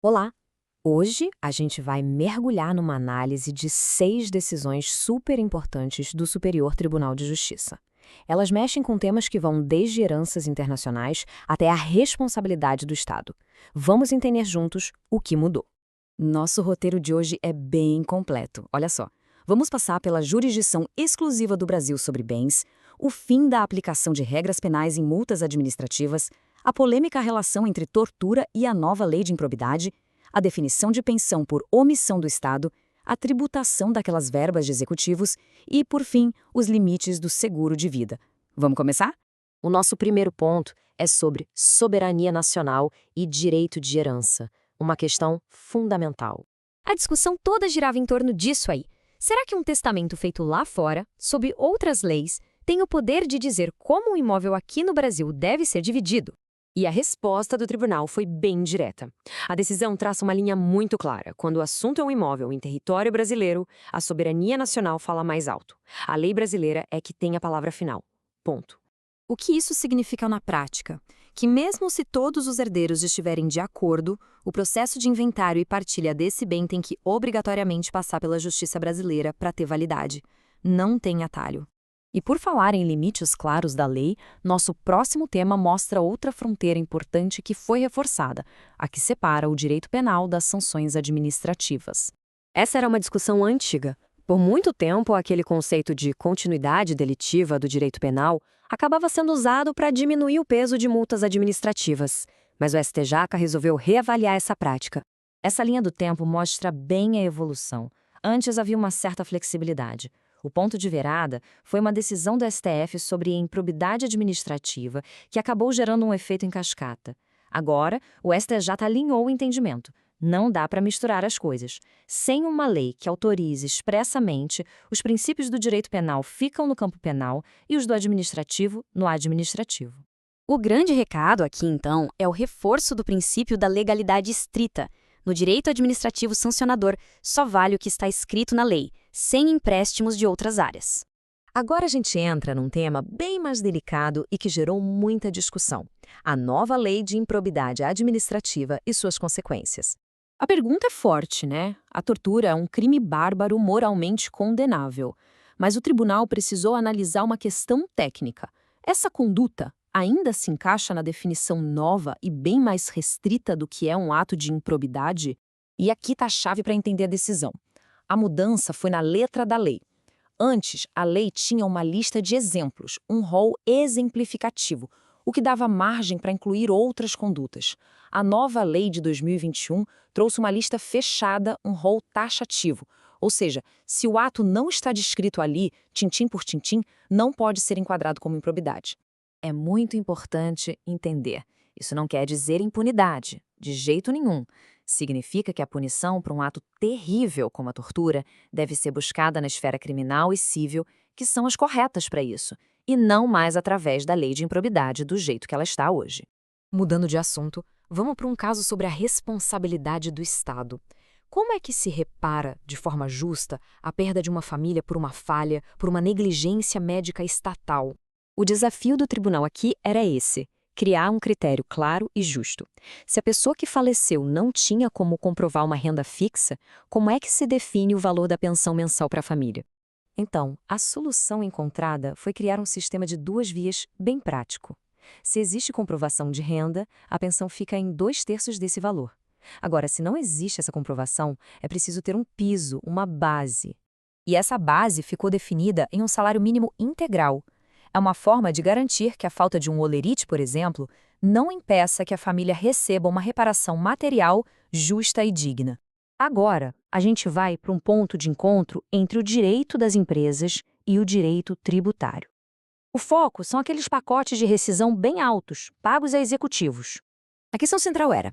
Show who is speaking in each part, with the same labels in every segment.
Speaker 1: Olá! Hoje a gente vai mergulhar numa análise de 6 decisões super importantes do Superior Tribunal de Justiça. Elas mexem com temas que vão desde heranças internacionais até a responsabilidade do Estado. Vamos entender juntos o que mudou.
Speaker 2: Nosso roteiro de hoje é bem completo. Olha só. Vamos passar pela jurisdição exclusiva do Brasil sobre bens, o fim da aplicação de regras penais em multas administrativas, a polêmica relação entre tortura e a nova lei de improbidade, a definição de pensão por omissão do Estado, a tributação daquelas verbas de executivos e, por fim, os limites do seguro de vida. Vamos começar?
Speaker 1: O nosso primeiro ponto é sobre soberania nacional e direito de herança, uma questão fundamental. A discussão toda girava em torno disso aí. Será que um testamento feito lá fora, sob outras leis, tem o poder de dizer como o imóvel aqui no Brasil deve ser dividido? E a resposta do tribunal foi bem direta. A decisão traça uma linha muito clara. Quando o assunto é um imóvel em território brasileiro, a soberania nacional fala mais alto. A lei brasileira é que tem a palavra final. Ponto.
Speaker 2: O que isso significa na prática? Que mesmo se todos os herdeiros estiverem de acordo, o processo de inventário e partilha desse bem tem que obrigatoriamente passar pela justiça brasileira para ter validade. Não tem atalho. E por falar em limites claros da lei, nosso próximo tema mostra outra fronteira importante que foi reforçada, a que separa o direito penal das sanções administrativas.
Speaker 1: Essa era uma discussão antiga. Por muito tempo, aquele conceito de continuidade delitiva do direito penal acabava sendo usado para diminuir o peso de multas administrativas. Mas o STJ resolveu reavaliar essa prática. Essa linha do tempo mostra bem a evolução. Antes havia uma certa flexibilidade. O ponto de virada foi uma decisão do STF sobre improbidade administrativa que acabou gerando um efeito em cascata. Agora, o STJ alinhou o entendimento. Não dá para misturar as coisas. Sem uma lei que autorize expressamente, os princípios do direito penal ficam no campo penal e os do administrativo no administrativo.
Speaker 2: O grande recado aqui, então, é o reforço do princípio da legalidade estrita. No direito administrativo sancionador, só vale o que está escrito na lei, sem empréstimos de outras áreas.
Speaker 1: Agora a gente entra num tema bem mais delicado e que gerou muita discussão: a nova lei de improbidade administrativa e suas consequências. A pergunta é forte, né? A tortura é um crime bárbaro moralmente condenável. Mas o tribunal precisou analisar uma questão técnica. Essa conduta ainda se encaixa na definição nova e bem mais restrita do que é um ato de improbidade? E aqui está a chave para entender a decisão. A mudança foi na letra da lei. Antes, a lei tinha uma lista de exemplos, um rol exemplificativo, o que dava margem para incluir outras condutas. A nova lei de 2021 trouxe uma lista fechada, um rol taxativo. Ou seja, se o ato não está descrito ali, tintim por tintim, não pode ser enquadrado como improbidade. É muito importante entender. Isso não quer dizer impunidade, de jeito nenhum. Significa que a punição por um ato terrível como a tortura deve ser buscada na esfera criminal e civil, que são as corretas para isso, e não mais através da lei de improbidade do jeito que ela está hoje. Mudando de assunto, vamos para um caso sobre a responsabilidade do Estado. Como é que se repara, de forma justa, a perda de uma família por uma falha, por uma negligência médica estatal? O desafio do tribunal aqui era esse: criar um critério claro e justo. Se a pessoa que faleceu não tinha como comprovar uma renda fixa, como é que se define o valor da pensão mensal para a família? Então, a solução encontrada foi criar um sistema de 2 vias bem prático. Se existe comprovação de renda, a pensão fica em 2/3 desse valor. Agora, se não existe essa comprovação, é preciso ter um piso, uma base. E essa base ficou definida em um salário mínimo integral. É uma forma de garantir que a falta de um holerite, por exemplo, não impeça que a família receba uma reparação material justa e digna. Agora, a gente vai para um ponto de encontro entre o direito das empresas e o direito tributário. O foco são aqueles pacotes de rescisão bem altos, pagos a executivos. A questão central era: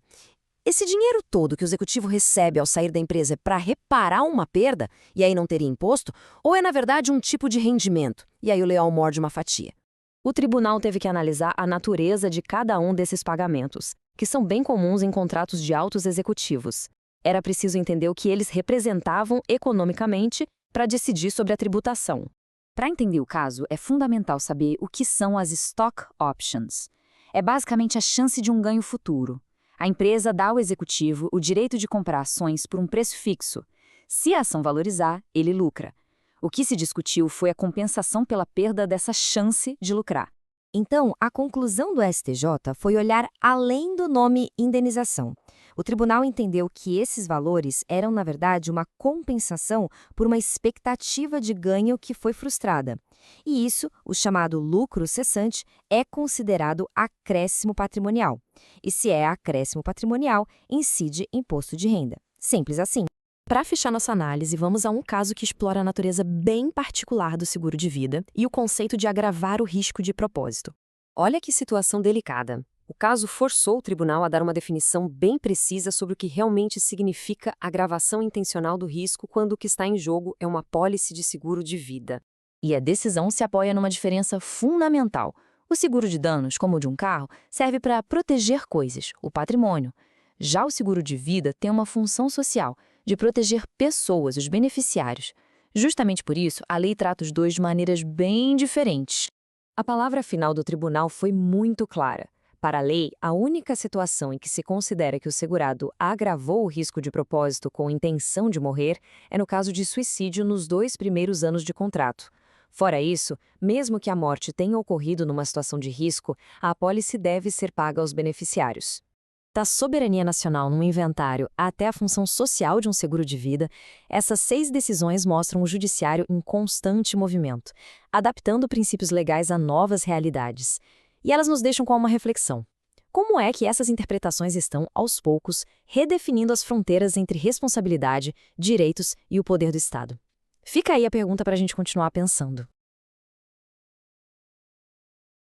Speaker 1: esse dinheiro todo que o executivo recebe ao sair da empresa é para reparar uma perda, e aí não teria imposto, ou é na verdade um tipo de rendimento, e aí o leão morde uma fatia? O tribunal teve que analisar a natureza de cada um desses pagamentos, que são bem comuns em contratos de altos executivos. Era preciso entender o que eles representavam economicamente para decidir sobre a tributação. Para entender o caso, é fundamental saber o que são as stock options. É basicamente a chance de um ganho futuro.
Speaker 2: A empresa dá ao executivo o direito de comprar ações por um preço fixo. Se a ação valorizar, ele lucra. O que se discutiu foi a compensação pela perda dessa chance de lucrar.
Speaker 1: Então, a conclusão do STJ foi olhar além do nome indenização. O tribunal entendeu que esses valores eram, na verdade, uma compensação por uma expectativa de ganho que foi frustrada. E isso, o chamado lucro cessante, é considerado acréscimo patrimonial. E se é acréscimo patrimonial, incide imposto de renda. Simples assim. Para fechar nossa análise, vamos a um caso que explora a natureza bem particular do seguro de vida e o conceito de agravar o risco de propósito. Olha que situação delicada. O caso forçou o tribunal a dar uma definição bem precisa sobre o que realmente significa agravação intencional do risco quando o que está em jogo é uma apólice de seguro de vida.
Speaker 2: E a decisão se apoia numa diferença fundamental. O seguro de danos, como o de um carro, serve para proteger coisas, o patrimônio. Já o seguro de vida tem uma função social, de proteger pessoas, os beneficiários. Justamente por isso, a lei trata os dois de maneiras bem diferentes. A palavra final do tribunal foi muito clara. Para a lei, a única situação em que se considera que o segurado agravou o risco de propósito com intenção de morrer é no caso de suicídio nos 2 primeiros anos de contrato. Fora isso, mesmo que a morte tenha ocorrido numa situação de risco, a apólice deve ser paga aos beneficiários. Da soberania nacional num inventário até a função social de um seguro de vida, essas 6 decisões mostram o judiciário em constante movimento, adaptando princípios legais a novas realidades. E elas nos deixam com uma reflexão. Como é que essas interpretações estão, aos poucos, redefinindo as fronteiras entre responsabilidade, direitos e o poder do Estado? Fica aí a pergunta para a gente continuar pensando.